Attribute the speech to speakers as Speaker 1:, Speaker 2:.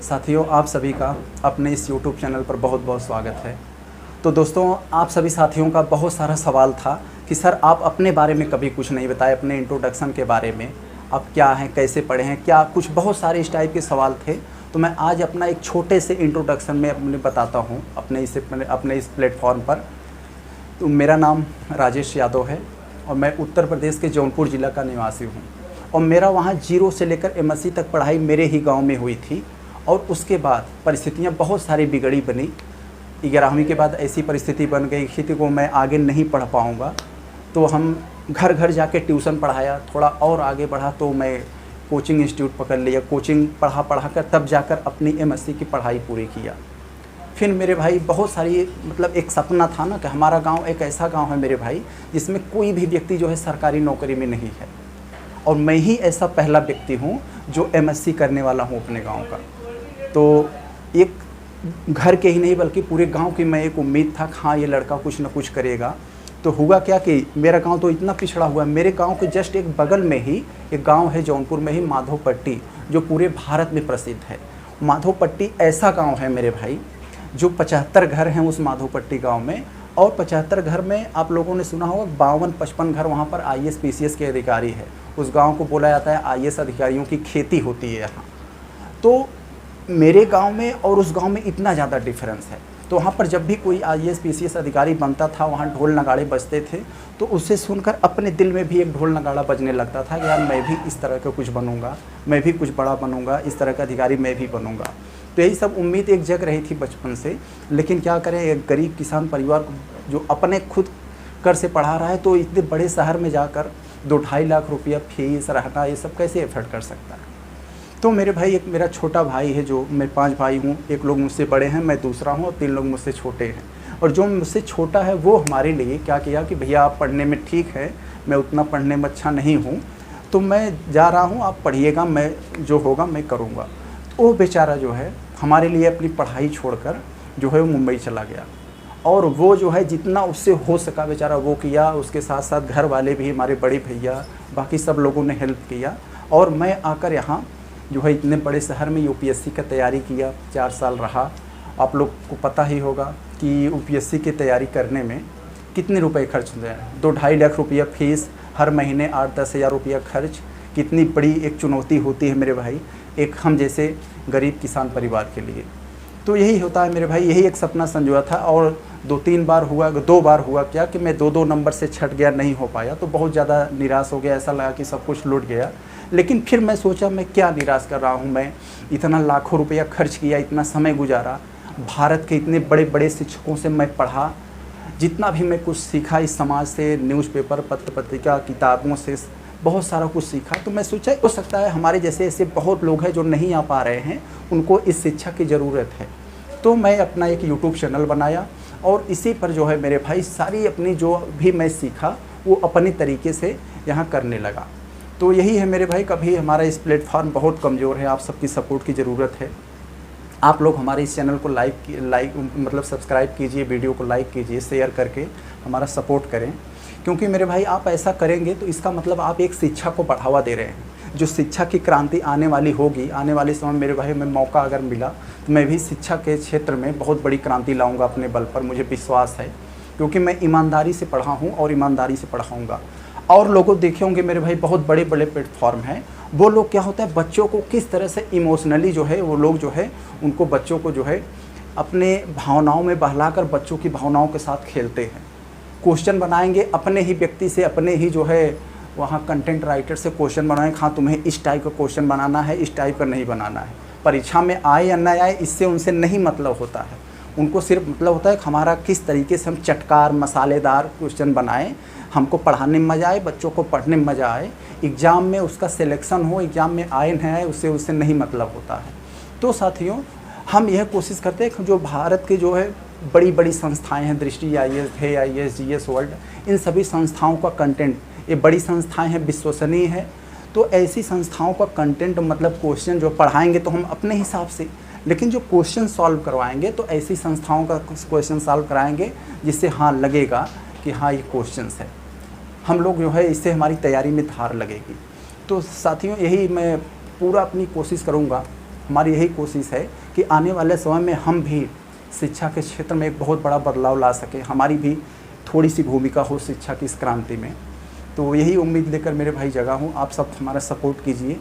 Speaker 1: साथियों, आप सभी का अपने इस YouTube चैनल पर बहुत बहुत स्वागत है। तो दोस्तों, आप सभी साथियों का बहुत सारा सवाल था कि सर आप अपने बारे में कभी कुछ नहीं बताए, अपने इंट्रोडक्शन के बारे में, आप क्या हैं, कैसे पढ़े हैं, क्या कुछ बहुत सारे इस टाइप के सवाल थे। तो मैं आज अपना एक छोटे से इंट्रोडक्शन में अपने बताता हूँ अपने इस प्लेटफॉर्म पर। तो मेरा नाम राजेश यादव है और मैं उत्तर प्रदेश के जौनपुर ज़िला का निवासी हूँ और मेरा वहाँ 0 से लेकर MSc तक पढ़ाई मेरे ही गांव में हुई थी। और उसके बाद परिस्थितियाँ बहुत सारी बिगड़ी बनी। 11वीं के बाद ऐसी परिस्थिति बन गई थी को मैं आगे नहीं पढ़ पाऊँगा, तो हम घर घर जाके ट्यूशन पढ़ाया। थोड़ा और आगे बढ़ा तो मैं कोचिंग इंस्टीट्यूट पकड़ लिया, कोचिंग पढ़ा कर तब जाकर अपनी MSc की पढ़ाई पूरी किया। फिर मेरे भाई बहुत सारी एक सपना था ना कि हमारा गांव एक ऐसा गांव है मेरे भाई जिसमें कोई भी व्यक्ति जो है सरकारी नौकरी में नहीं है, और मैं ही ऐसा पहला व्यक्ति हूं जो MSc करने वाला हूं अपने गांव का। तो एक घर के ही नहीं बल्कि पूरे गांव की मैं एक उम्मीद था कि हाँ ये लड़का कुछ ना कुछ करेगा। तो हुआ क्या कि मेरा गांव तो इतना पिछड़ा हुआ है, मेरे गांव के जस्ट एक बगल में ही एक गांव है जौनपुर में ही, माधोपट्टी, जो पूरे भारत में प्रसिद्ध है। माधोपट्टी ऐसा गांव है मेरे भाई जो 75 घर हैं उस माधोपट्टी गांव में, और 75 घर में आप लोगों ने सुना होगा 52-55 घर वहाँ पर IAS PCS के अधिकारी है। उस गांव को बोला जाता है IAS अधिकारियों की खेती होती है यहाँ। तो मेरे गांव में और उस गांव में इतना ज़्यादा डिफरेंस है। तो वहाँ पर जब भी कोई IAS PCS अधिकारी बनता था वहाँ ढोल नगाड़े बजते थे, तो उससे सुनकर अपने दिल में भी एक ढोल नगाड़ा बजने लगता था कि यार मैं भी इस तरह का कुछ बनूँगा, मैं भी कुछ बड़ा बनूँगा, इस तरह का अधिकारी मैं भी बनूँगा। तो यही सब उम्मीद एक जग रही थी बचपन से। लेकिन क्या करें, एक गरीब किसान परिवार जो अपने खुद कर से पढ़ा रहा है, तो इतने बड़े शहर में जाकर 2-2.5 लाख रुपया फीस, रहना, ये सब कैसे एफर्ट कर सकता है। तो मेरे भाई एक मेरा छोटा भाई है, जो मैं 5 भाई हूँ, एक लोग मुझसे बड़े हैं, मैं दूसरा हूँ, और 3 लोग मुझसे छोटे हैं। और जो मुझसे छोटा है वो हमारे लिए क्या किया कि भैया आप पढ़ने में ठीक है, मैं उतना पढ़ने में अच्छा नहीं हूँ, तो मैं जा रहा हूँ, आप पढ़िएगा, मैं जो होगा मैं करूँगा। तो वो बेचारा जो है हमारे लिए अपनी पढ़ाई छोड़कर जो है वो मुंबई चला गया, और वो जो है जितना उससे हो सका बेचारा वो किया। उसके साथ साथ घर वाले भी, हमारे बड़े भैया, बाकी सब लोगों ने हेल्प किया। और मैं आकर यहाँ जो है इतने बड़े शहर में UPSC का तैयारी किया, 4 साल रहा। आप लोग को पता ही होगा कि UPSC की तैयारी करने में कितने रुपए खर्च होते हैं। 2-2.5 लाख रुपया फीस, हर महीने 8-10 हज़ार रुपया खर्च, कितनी बड़ी एक चुनौती होती है मेरे भाई एक हम जैसे गरीब किसान परिवार के लिए। तो यही होता है मेरे भाई, यही एक सपना संजोया था। और 2-3 बार हुआ, 2 बार हुआ क्या कि मैं 2-2 नंबर से छट गया, नहीं हो पाया। तो बहुत ज़्यादा निराश हो गया, ऐसा लगा कि सब कुछ लूट गया। लेकिन फिर मैं सोचा मैं क्या निराश कर रहा हूँ, मैं इतना लाखों रुपया खर्च किया, इतना समय गुजारा, भारत के इतने बड़े बड़े शिक्षकों से मैं पढ़ा, जितना भी मैं कुछ सीखा इस समाज से, न्यूज़पेपर, पत्र पत्रिका, किताबों से बहुत सारा कुछ सीखा। तो मैं सोचा हो सकता है हमारे जैसे ऐसे बहुत लोग हैं जो नहीं आ पा रहे हैं, उनको इस शिक्षा की ज़रूरत है। तो मैं अपना एक YouTube चैनल बनाया और इसी पर जो है मेरे भाई सारी अपनी जो भी मैं सीखा वो अपने तरीके से यहाँ करने लगा। तो यही है मेरे भाई, कभी हमारा इस प्लेटफॉर्म बहुत कमज़ोर है, आप सबकी सपोर्ट की ज़रूरत है। आप लोग हमारे इस चैनल को सब्सक्राइब कीजिए, वीडियो को लाइक कीजिए, शेयर करके हमारा सपोर्ट करें। क्योंकि मेरे भाई आप ऐसा करेंगे तो इसका मतलब आप एक शिक्षा को बढ़ावा दे रहे हैं। जो शिक्षा की क्रांति आने वाली होगी, आने वाले समय मेरे भाई में मौका अगर मिला तो मैं भी शिक्षा के क्षेत्र में बहुत बड़ी क्रांति लाऊंगा अपने बल पर, मुझे विश्वास है। क्योंकि मैं ईमानदारी से पढ़ा हूँ और ईमानदारी से पढ़ाऊँगा। और लोगों देखे होंगे मेरे भाई बहुत बड़े बड़े प्लेटफॉर्म हैं, वो लोग क्या होता है बच्चों को किस तरह से इमोशनली जो है वो लोग जो है उनको बच्चों को जो है अपने भावनाओं में बहलाकर बच्चों की भावनाओं के साथ खेलते हैं। क्वेश्चन बनाएंगे अपने ही व्यक्ति से, अपने ही जो है वहाँ कंटेंट राइटर से क्वेश्चन बनाएंगे, हाँ तुम्हें इस टाइप का क्वेश्चन बनाना है, इस टाइप का नहीं बनाना है। परीक्षा में आए या न आए इससे उनसे नहीं मतलब होता है, उनको सिर्फ मतलब होता है कि हमारा किस तरीके से हम चटकार मसालेदार क्वेश्चन बनाएं, हमको पढ़ाने में मज़ा आए, बच्चों को पढ़ने में मज़ा आए, एग्ज़ाम में उसका सिलेक्शन हो, एग्ज़ाम में आए न आए उससे नहीं मतलब होता है। तो साथियों हम यह कोशिश करते हैं कि जो भारत के जो है बड़ी बड़ी संस्थाएं हैं, दृष्टि IAS, हे IAS, GS वर्ल्ड, इन सभी संस्थाओं का कंटेंट, ये बड़ी संस्थाएं हैं, विश्वसनीय है। तो ऐसी संस्थाओं का कंटेंट क्वेश्चन जो पढ़ाएंगे तो हम अपने हिसाब से, लेकिन जो क्वेश्चन सॉल्व करवाएंगे तो ऐसी संस्थाओं का क्वेश्चन सॉल्व कराएंगे जिससे हाँ लगेगा कि हाँ ये क्वेश्चंस है, हम लोग जो है इससे हमारी तैयारी में धार लगेगी। तो साथियों यही मैं पूरा अपनी कोशिश करूँगा हमारी यही कोशिश है कि आने वाले समय में हम भी शिक्षा के क्षेत्र में एक बहुत बड़ा बदलाव ला सकें, हमारी भी थोड़ी सी भूमिका हो शिक्षा की इस क्रांति में। तो यही उम्मीद लेकर मेरे भाई जगा हूँ। आप सब हमारा सपोर्ट कीजिए।